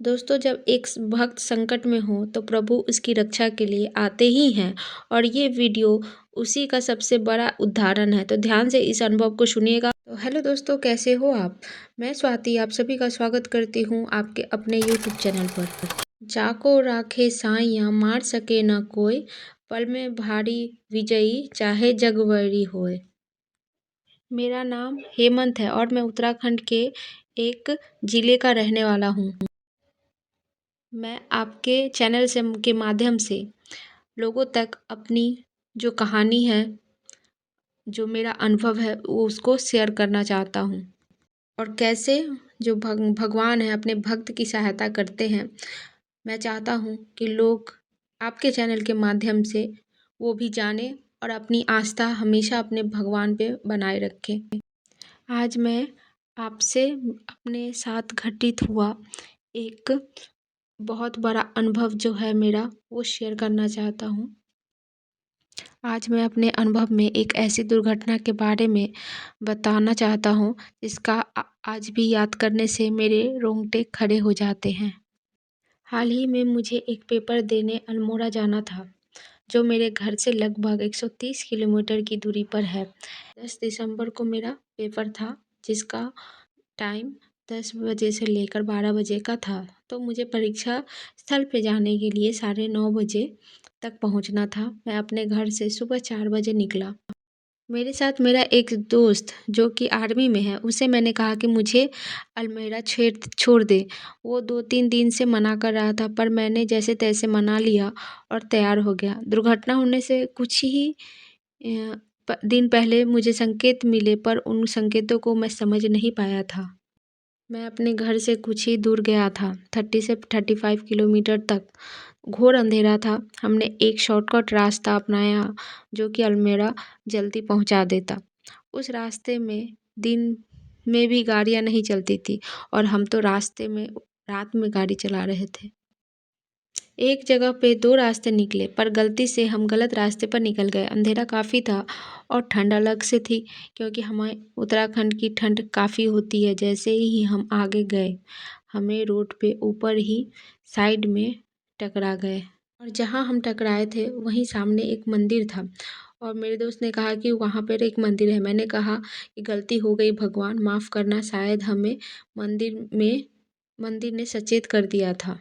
दोस्तों, जब एक भक्त संकट में हो तो प्रभु उसकी रक्षा के लिए आते ही हैं और ये वीडियो उसी का सबसे बड़ा उदाहरण है। तो ध्यान से इस अनुभव को सुनिएगा। तो हेलो दोस्तों, कैसे हो आप? मैं स्वाति आप सभी का स्वागत करती हूँ आपके अपने यूट्यूब चैनल पर। जाको राखे साइयाँ मार सके न कोई, पल में भारी विजयी चाहे जग वैरी होए। मेरा नाम हेमंत है और मैं उत्तराखंड के एक जिले का रहने वाला हूँ। मैं आपके चैनल से के माध्यम से लोगों तक अपनी जो कहानी है, जो मेरा अनुभव है वो उसको शेयर करना चाहता हूँ और कैसे जो भगवान है अपने भक्त की सहायता करते हैं। मैं चाहता हूँ कि लोग आपके चैनल के माध्यम से वो भी जाने और अपनी आस्था हमेशा अपने भगवान पे बनाए रखें। आज मैं आपसे अपने साथ घटित हुआ एक बहुत बड़ा अनुभव जो है मेरा वो शेयर करना चाहता हूँ। आज मैं अपने अनुभव में एक ऐसी दुर्घटना के बारे में बताना चाहता हूँ जिसका आज भी याद करने से मेरे रोंगटे खड़े हो जाते हैं। हाल ही में मुझे एक पेपर देने अल्मोड़ा जाना था, जो मेरे घर से लगभग 130 किलोमीटर की दूरी पर है। 10 दिसंबर को मेरा पेपर था, जिसका टाइम 10 बजे से लेकर 12 बजे का था। तो मुझे परीक्षा स्थल पे जाने के लिए 9:30 बजे तक पहुंचना था। मैं अपने घर से सुबह 4 बजे निकला। मेरे साथ मेरा एक दोस्त जो कि आर्मी में है, उसे मैंने कहा कि मुझे अल्मोड़ा छोड़ दे। वो 2-3 दिन से मना कर रहा था, पर मैंने जैसे तैसे मना लिया और तैयार हो गया। दुर्घटना होने से कुछ ही दिन पहले मुझे संकेत मिले, पर उन संकेतों को मैं समझ नहीं पाया था। मैं अपने घर से कुछ ही दूर गया था, 30 से 35 किलोमीटर तक। घोर अंधेरा था। हमने एक शॉर्टकट रास्ता अपनाया जो कि अल्मोड़ा जल्दी पहुंचा देता। उस रास्ते में दिन में भी गाड़ियां नहीं चलती थी और हम तो रास्ते में रात में गाड़ी चला रहे थे। एक जगह पे 2 रास्ते निकले, पर गलती से हम गलत रास्ते पर निकल गए। अंधेरा काफ़ी था और ठंड अलग से थी, क्योंकि हमारे उत्तराखंड की ठंड काफ़ी होती है। जैसे ही हम आगे गए, हमें रोड पे ऊपर ही साइड में टकरा गए और जहाँ हम टकराए थे वहीं सामने एक मंदिर था और मेरे दोस्त ने कहा कि वहाँ पर एक मंदिर है। मैंने कहा कि गलती हो गई, भगवान माफ़ करना, शायद हमें मंदिर ने सचेत कर दिया था।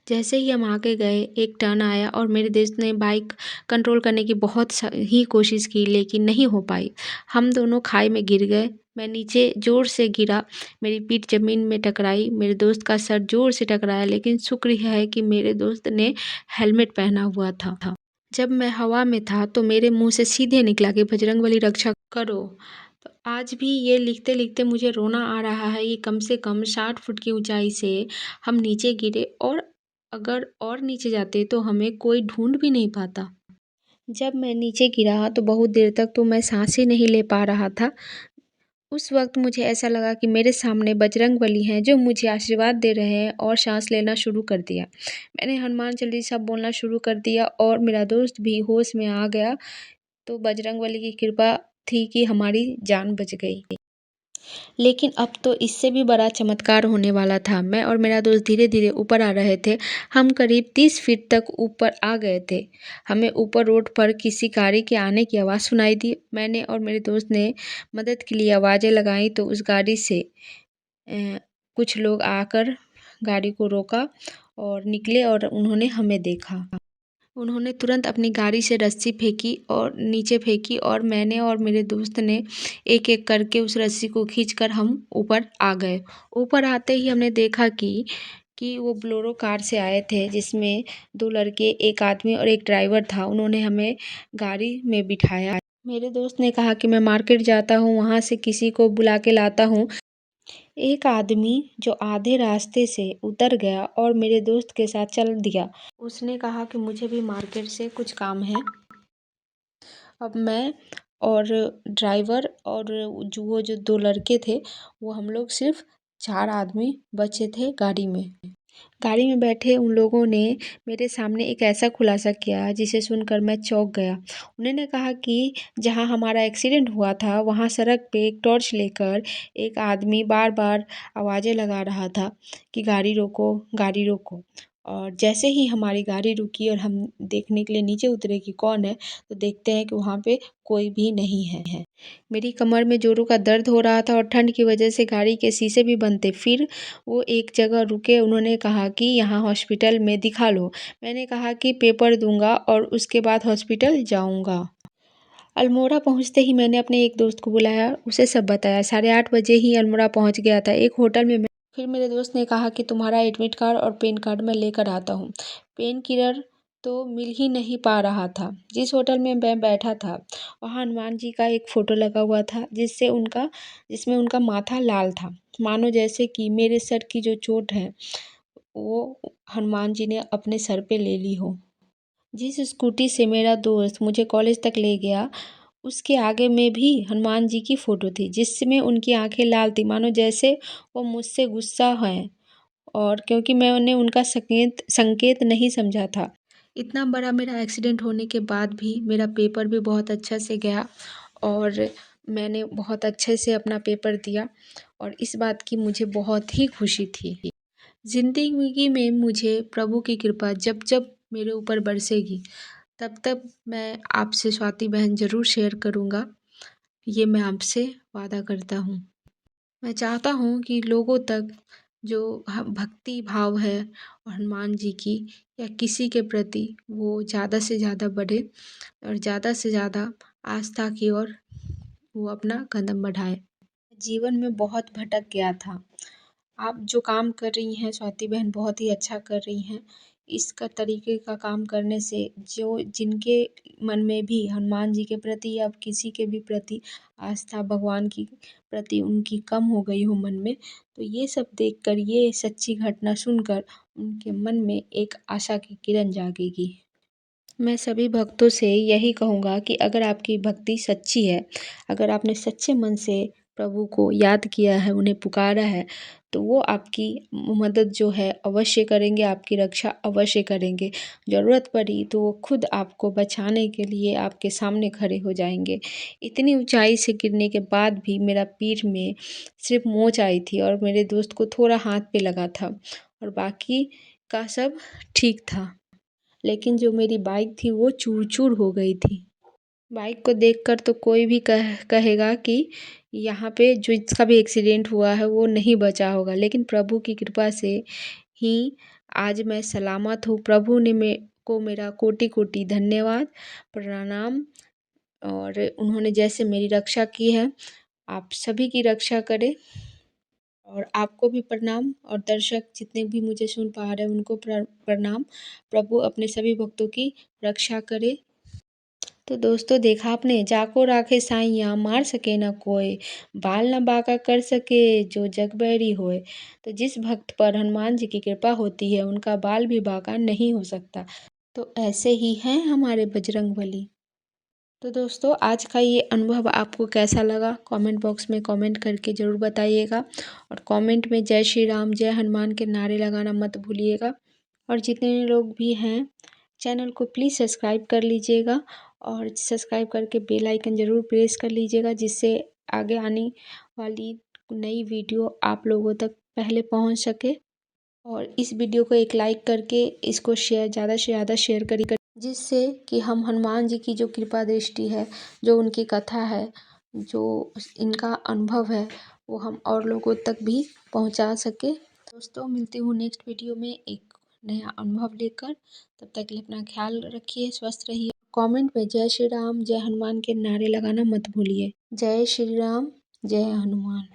जैसे ही हम आगे गए, एक टर्न आया और मेरे दोस्त ने बाइक कंट्रोल करने की बहुत ही कोशिश की, लेकिन नहीं हो पाई। हम दोनों खाई में गिर गए। मैं नीचे ज़ोर से गिरा, मेरी पीठ ज़मीन में टकराई, मेरे दोस्त का सर ज़ोर से टकराया, लेकिन शुक्र है कि मेरे दोस्त ने हेलमेट पहना हुआ था। जब मैं हवा में था तो मेरे मुँह से सीधे निकला कि बजरंगबली रक्षा करो। तो आज भी ये लिखते-लिखते मुझे रोना आ रहा है। ये कम से कम 60 फुट की ऊँचाई से हम नीचे गिरे और अगर और नीचे जाते तो हमें कोई ढूँढ भी नहीं पाता। जब मैं नीचे गिरा तो बहुत देर तक तो मैं साँस ही नहीं ले पा रहा था। उस वक़्त मुझे ऐसा लगा कि मेरे सामने बजरंगबली हैं, जो मुझे आशीर्वाद दे रहे हैं, और साँस लेना शुरू कर दिया। मैंने हनुमान चालीसा बोलना शुरू कर दिया और मेरा दोस्त भी होश में आ गया। तो बजरंगबली की कृपा थी कि हमारी जान बच गई। लेकिन अब तो इससे भी बड़ा चमत्कार होने वाला था। मैं और मेरा दोस्त धीरे-धीरे ऊपर आ रहे थे। हम करीब 30 फीट तक ऊपर आ गए थे। हमें ऊपर रोड पर किसी गाड़ी के आने की आवाज़ सुनाई दी। मैंने और मेरे दोस्त ने मदद के लिए आवाज़ें लगाई तो उस गाड़ी से कुछ लोग आकर गाड़ी को रोका और निकले और उन्होंने हमें देखा। उन्होंने तुरंत अपनी गाड़ी से रस्सी फेंकी और नीचे फेंकी और मैंने और मेरे दोस्त ने एक-एक करके उस रस्सी को खींचकर हम ऊपर आ गए। ऊपर आते ही हमने देखा कि वो बोलेरो कार से आए थे, जिसमें 2 लड़के, 1 आदमी और 1 ड्राइवर था। उन्होंने हमें गाड़ी में बिठाया। मेरे दोस्त ने कहा कि मैं मार्केट जाता हूँ, वहाँ से किसी को बुला के लाता हूँ। एक आदमी जो आधे रास्ते से उतर गया और मेरे दोस्त के साथ चल दिया। उसने कहा कि मुझे भी मार्केट से कुछ काम है। अब मैं और ड्राइवर और जो 2 लड़के थे, वो हम लोग सिर्फ 4 आदमी बचे थे गाड़ी में। गाड़ी में बैठे उन लोगों ने मेरे सामने एक ऐसा खुलासा किया जिसे सुनकर मैं चौंक गया। उन्होंने कहा कि जहां हमारा एक्सीडेंट हुआ था वहां सड़क पे एक टॉर्च लेकर एक आदमी बार-बार आवाज़ें लगा रहा था कि गाड़ी रोको, गाड़ी रोको। और जैसे ही हमारी गाड़ी रुकी और हम देखने के लिए नीचे उतरे कि कौन है, तो देखते हैं कि वहाँ पे कोई भी नहीं है। मेरी कमर में जोरों का दर्द हो रहा था और ठंड की वजह से गाड़ी के शीशे भी बंद थे। फिर वो एक जगह रुके, उन्होंने कहा कि यहाँ हॉस्पिटल में दिखा लो। मैंने कहा कि पेपर दूँगा और उसके बाद हॉस्पिटल जाऊँगा। अल्मोड़ा पहुँचते ही मैंने अपने एक दोस्त को बुलाया, उसे सब बताया। 8:30 बजे ही अल्मोड़ा पहुँच गया था। एक होटल में फिर मेरे दोस्त ने कहा कि तुम्हारा एडमिट कार्ड और पैन कार्ड मैं लेकर आता हूँ। पेन किलर तो मिल ही नहीं पा रहा था। जिस होटल में मैं बैठा था, वहाँ हनुमान जी का एक फ़ोटो लगा हुआ था जिसमें उनका माथा लाल था। मानो जैसे कि मेरे सर की जो चोट है, वो हनुमान जी ने अपने सर पे ले ली हो। जिस स्कूटी से मेरा दोस्त मुझे कॉलेज तक ले गया, उसके आगे में भी हनुमान जी की फ़ोटो थी, जिसमें उनकी आँखें लाल थी, मानो जैसे वो मुझसे गुस्सा हैं। और क्योंकि मैंने उनका संकेत नहीं समझा था। इतना बड़ा मेरा एक्सीडेंट होने के बाद भी मेरा पेपर भी बहुत अच्छा से गया और मैंने बहुत अच्छे से अपना पेपर दिया और इस बात की मुझे बहुत ही खुशी थी। ज़िंदगी में मुझे प्रभु की कृपा जब जब मेरे ऊपर बरसेगी, तब तब मैं आपसे स्वाति बहन ज़रूर शेयर करूँगा। ये मैं आपसे वादा करता हूँ। मैं चाहता हूँ कि लोगों तक जो भक्ति भाव है और हनुमान जी की या किसी के प्रति वो ज़्यादा से ज़्यादा बढ़े और ज़्यादा से ज़्यादा आस्था की ओर वो अपना कदम बढ़ाए। जीवन में बहुत भटक गया था। आप जो काम कर रही हैं स्वाति बहन बहुत ही अच्छा कर रही हैं। इसका तरीके का काम करने से जो जिनके मन में भी हनुमान जी के प्रति या किसी के भी प्रति आस्था भगवान की प्रति उनकी कम हो गई हो मन में, तो ये सब देखकर ये सच्ची घटना सुनकर उनके मन में एक आशा की किरण जागेगी। मैं सभी भक्तों से यही कहूँगा कि अगर आपकी भक्ति सच्ची है, अगर आपने सच्चे मन से प्रभु को याद किया है, उन्हें पुकारा है, तो वो आपकी मदद जो है अवश्य करेंगे, आपकी रक्षा अवश्य करेंगे। ज़रूरत पड़ी तो वो खुद आपको बचाने के लिए आपके सामने खड़े हो जाएँगे। इतनी ऊँचाई से गिरने के बाद भी मेरा पीठ में सिर्फ़ मोच आई थी और मेरे दोस्त को थोड़ा हाथ पे लगा था और बाकी का सब ठीक था। लेकिन जो मेरी बाइक थी वो चूर-चूर हो गई थी। बाइक को देखकर तो कोई भी कहेगा कि यहाँ पे जो जिसका भी एक्सीडेंट हुआ है वो नहीं बचा होगा, लेकिन प्रभु की कृपा से ही आज मैं सलामत हूँ। प्रभु ने को मेरा कोटि-कोटि धन्यवाद, प्रणाम और उन्होंने जैसे मेरी रक्षा की है, आप सभी की रक्षा करें और आपको भी प्रणाम और दर्शक जितने भी मुझे सुन पा रहे हैं उनको प्रणाम। प्रभु अपने सभी भक्तों की रक्षा करे। तो दोस्तों देखा आपने, जाको राखे साइयाँ मार सके न कोई, बाल न बांका कर सके जो जग बैरी होए। तो जिस भक्त पर हनुमान जी की कृपा होती है उनका बाल भी बांका नहीं हो सकता। तो ऐसे ही हैं हमारे बजरंगबली। तो दोस्तों आज का ये अनुभव आपको कैसा लगा कमेंट बॉक्स में कमेंट करके ज़रूर बताइएगा और कमेंट में जय श्री राम जय हनुमान के नारे लगाना मत भूलिएगा। और जितने लोग भी हैं चैनल को प्लीज़ सब्सक्राइब कर लीजिएगा और सब्सक्राइब करके बेल आइकन ज़रूर प्रेस कर लीजिएगा जिससे आगे आने वाली नई वीडियो आप लोगों तक पहले पहुंच सके। और इस वीडियो को एक लाइक करके इसको शेयर ज़्यादा से ज़्यादा शेयर करिए जिससे कि हम हनुमान जी की जो कृपा दृष्टि है, जो उनकी कथा है, जो इनका अनुभव है, वो हम और लोगों तक भी पहुंचा सके। दोस्तों मिलती हूँ नेक्स्ट वीडियो में एक नया अनुभव लेकर। तब तक के लिए अपना ख्याल रखिए, स्वस्थ रहिए। कमेंट में जय श्री राम जय हनुमान के नारे लगाना मत भूलिए। जय श्री राम जय हनुमान।